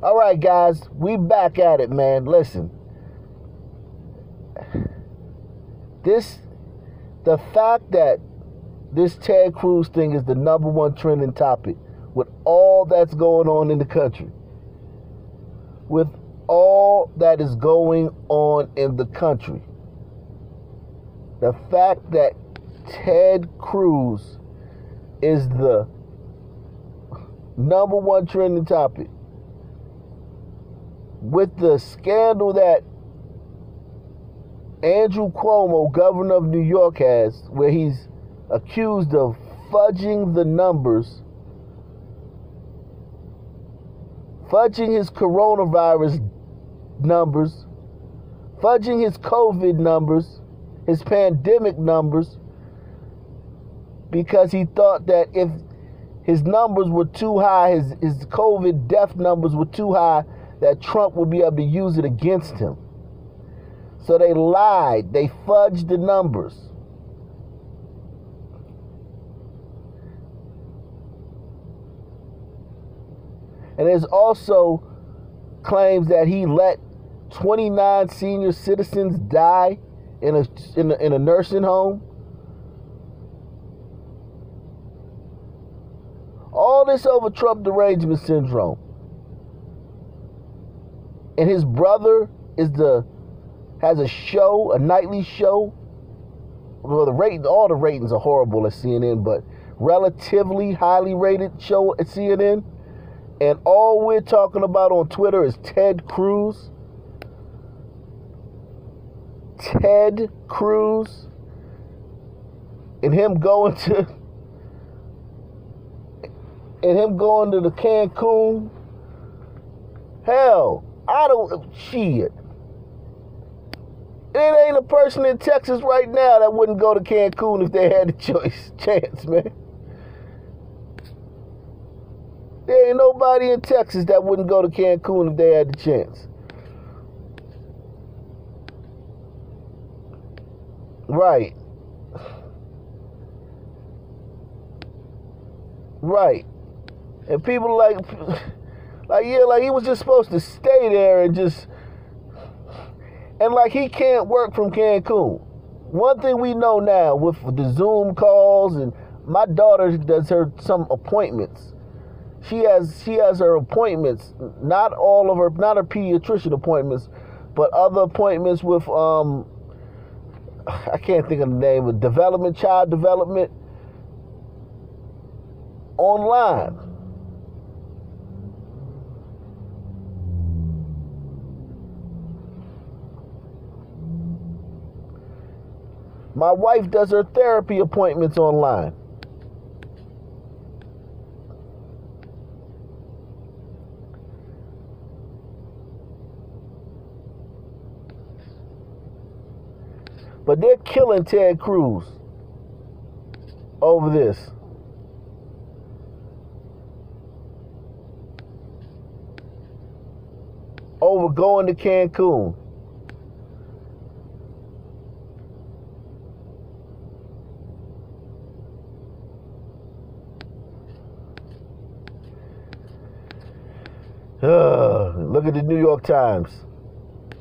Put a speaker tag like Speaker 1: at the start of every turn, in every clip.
Speaker 1: All right, guys, we back at it, man. Listen, the fact that this Ted Cruz thing is the #1 trending topic with all that's going on in the country, with all that is going on in the country, the fact that Ted Cruz is the #1 trending topic, with the scandal that Andrew Cuomo, governor of New York, has, where he's accused of fudging the numbers, fudging his coronavirus numbers, fudging his COVID numbers, his pandemic numbers, because he thought that if his numbers were too high, his COVID death numbers were too high, that Trump would be able to use it against him. So they lied. They fudged the numbers. And there's also claims that he let 29 senior citizens die in a nursing home. All this over Trump derangement syndrome. And his brother has a show, a nightly show. Well, all the ratings are horrible at CNN, but relatively highly rated show at CNN. And all we're talking about on Twitter is Ted Cruz. Ted Cruz. And him going to the Cancun. Hell, shit. It ain't a person in Texas right now that wouldn't go to Cancun if they had the chance, man. There ain't nobody in Texas that wouldn't go to Cancun if they had the chance. Right. Right. And people like he was just supposed to stay there and he can't work from Cancun. One thing we know now with the Zoom calls, and my daughter does some appointments. She has her appointments, not her pediatrician appointments, but other appointments with I can't think of the name, of child development, online. My wife does her therapy appointments online. But they're killing Ted Cruz over this. Over going to Cancun. Look at the New York Times.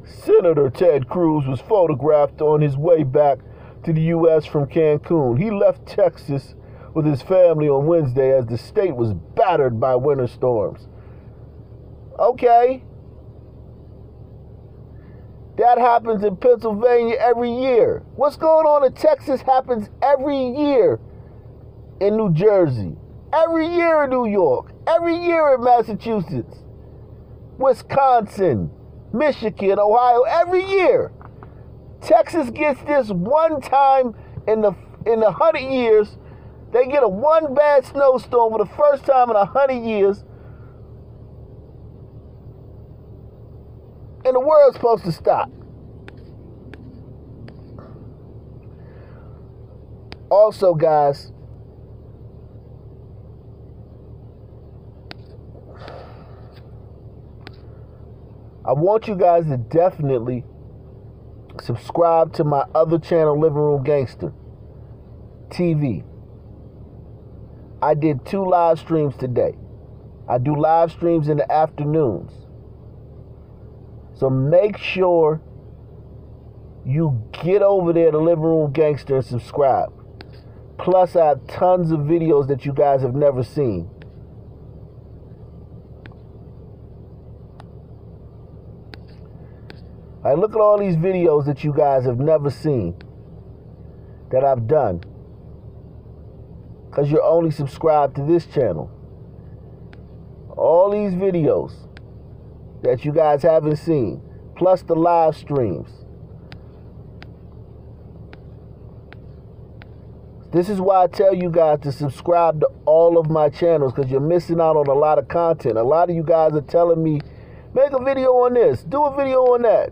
Speaker 1: Senator Ted Cruz was photographed on his way back to the U.S. from Cancun. He left Texas with his family on Wednesday as the state was battered by winter storms. Okay. That happens in Pennsylvania every year. What's going on in Texas happens every year in New Jersey, every year in New York, every year in Massachusetts, Wisconsin, Michigan, Ohio, every year. Texas gets this one time in the 100 years. They get a one bad snowstorm for the first time in 100 years. And the world's supposed to stop. Also, guys, I want you guys to definitely subscribe to my other channel, Living Room Gangster TV. I did 2 live streams today. I do live streams in the afternoons. So make sure you get over there to Living Room Gangster and subscribe. Plus, I have tons of videos that you guys have never seen. I look at all these videos that you guys have never seen that I've done, because you're only subscribed to this channel. All these videos that you guys haven't seen, plus the live streams. This is why I tell you guys to subscribe to all of my channels, because you're missing out on a lot of content. A lot of you guys are telling me, make a video on this, do a video on that.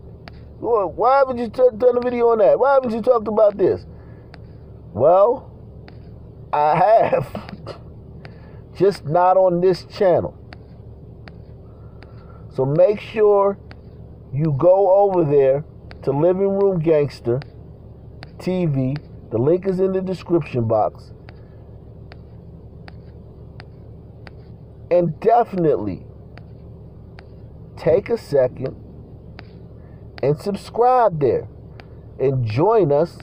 Speaker 1: Why haven't you done a video on that? Why haven't you talked about this? Well, I have, just not on this channel. So make sure you go over there to Living Room Gangster TV. The link is in the description box. And definitely take a second and subscribe there. And join us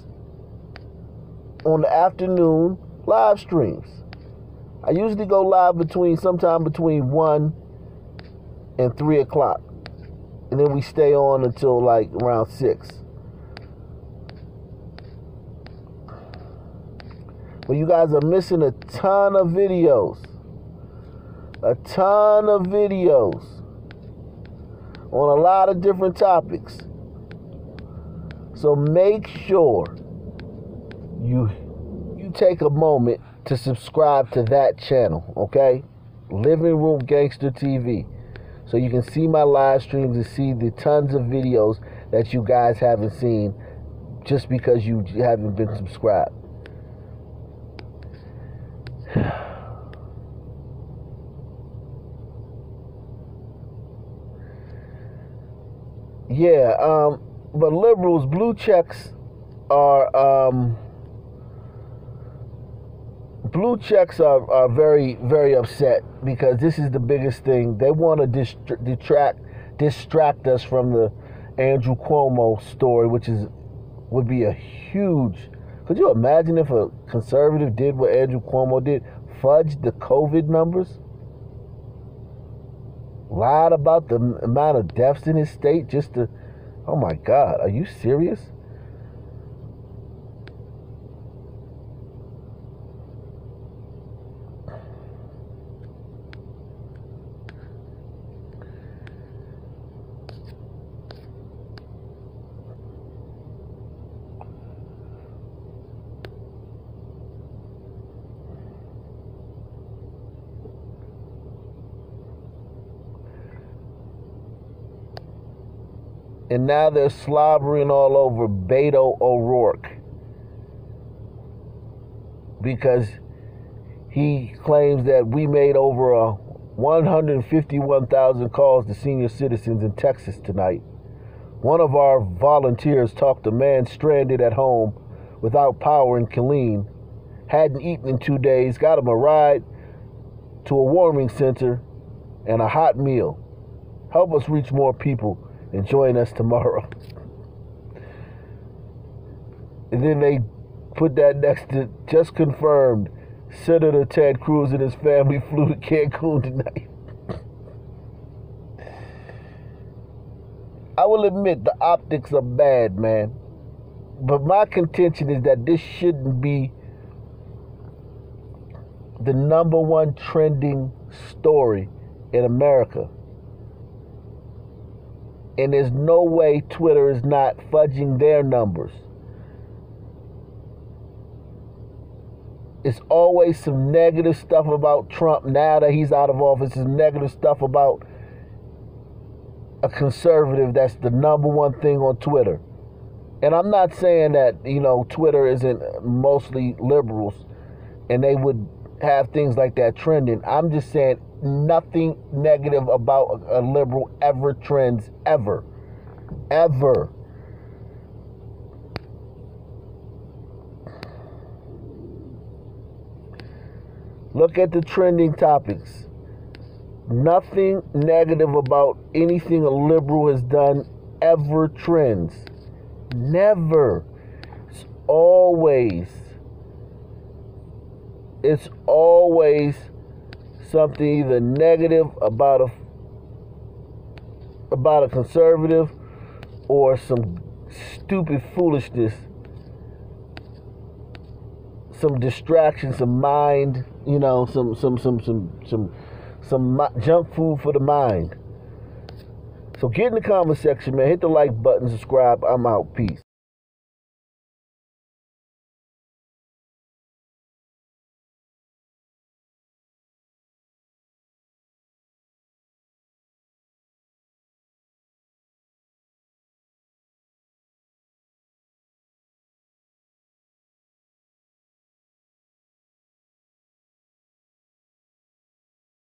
Speaker 1: on the afternoon live streams. I usually go live sometime between 1 and 3 o'clock. And then we stay on until like around 6. But you guys are missing a ton of videos. A ton of videos on a lot of different topics. So make sure you take a moment to subscribe to that channel, okay? Living Room Gangster TV. So you can see my live streams and see the tons of videos that you guys haven't seen just because you haven't been subscribed. Yeah, but liberals, blue checks are very, very upset because this is the biggest thing. They want to distract us from the Andrew Cuomo story, which would be a huge. Could you imagine if a conservative did what Andrew Cuomo did? Fudged the COVID numbers? Lied about the amount of deaths in his state just to... Oh my God, are you serious? And now they're slobbering all over Beto O'Rourke because he claims that we made over 151,000 calls to senior citizens in Texas tonight. One of our volunteers talked a man stranded at home without power in Killeen, hadn't eaten in 2 days, got him a ride to a warming center and a hot meal. Help us reach more people and join us tomorrow. And then they put that next to just confirmed Senator Ted Cruz and his family flew to Cancun tonight. I will admit the optics are bad, man. But my contention is that this shouldn't be the #1 trending story in America. And there's no way Twitter is not fudging their numbers. It's always some negative stuff about Trump now that he's out of office. There's negative stuff about a conservative that's the #1 thing on Twitter. And I'm not saying that, Twitter isn't mostly liberals and they would have things like that trending. I'm just saying nothing negative about a liberal ever trends, ever. Ever. Look at the trending topics. Nothing negative about anything a liberal has done ever trends. Never. It's always something either negative about a conservative or some stupid foolishness, some distraction, some mind, some junk food for the mind. So get in the comment section, man. Hit the like button, subscribe. I'm out. Peace.